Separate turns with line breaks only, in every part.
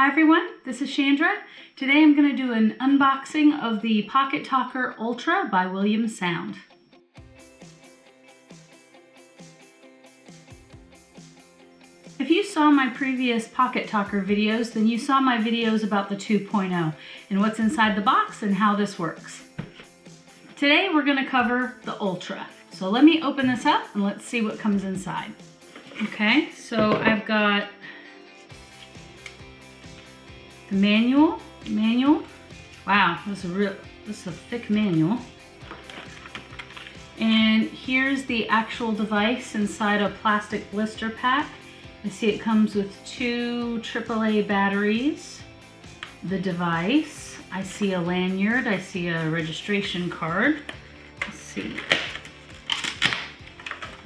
Hi everyone, this is Chandra. Today I'm going to do an unboxing of the Pocket Talker Ultra by William Sound. If you saw my previous Pocket Talker videos, then you saw my videos about the 2.0 and what's inside the box and how this works. Today we're going to cover the Ultra. So let me open this up and let's see what comes inside. Okay, so I've got the manual. Wow, this is a thick manual. And here's the actual device inside a plastic blister pack. I see it comes with 2 AAA batteries. The device. I see a lanyard. I see a registration card. Let's see.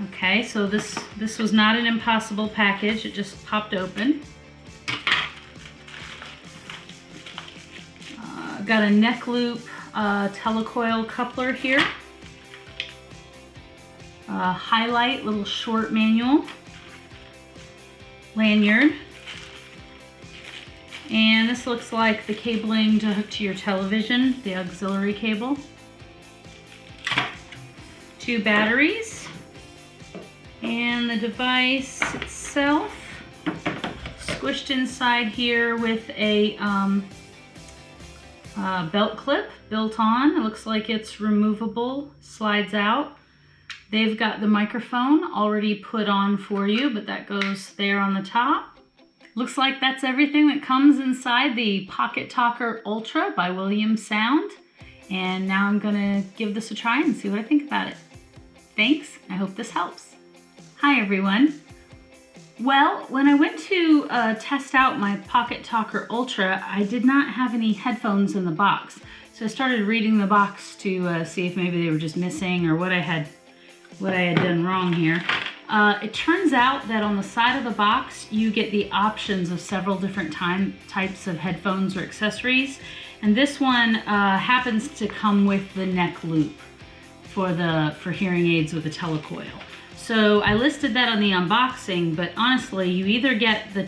Okay, so this was not an impossible package. It just popped open. Got a neck loop telecoil coupler here. Highlight little short manual. Lanyard. And this looks like the cabling to hook to your television, the auxiliary cable. 2 batteries. And the device itself squished inside here with a belt clip built on. It looks like it's removable, slides out. They've got the microphone already put on for you, but that goes there on the top. Looks like that's everything that comes inside the Pocket Talker Ultra by William Sound. And now I'm gonna give this a try and see what I think about it. Thanks, I hope this helps. Hi everyone. Well, when I went to test out my Pocket Talker Ultra, I did not have any headphones in the box. So I started reading the box to see if maybe they were just missing or what I had done wrong here. It turns out that on the side of the box, you get the options of several different types of headphones or accessories. And this one happens to come with the neck loop for hearing aids with a telecoil. So I listed that on the unboxing, but honestly, you either get the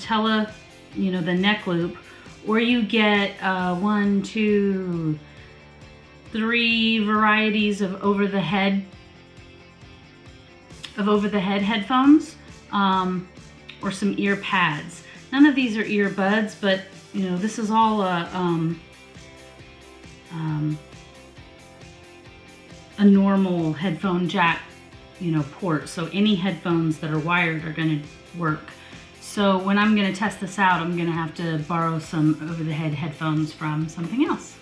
the neck loop, or you get 1, 2, 3 varieties of over-the-head headphones, or some ear pads. None of these are earbuds, but this is all a normal headphone jack port, so any headphones that are wired are going to work. So when I'm going to test this out, I'm going to have to borrow some over-the-head headphones from something else.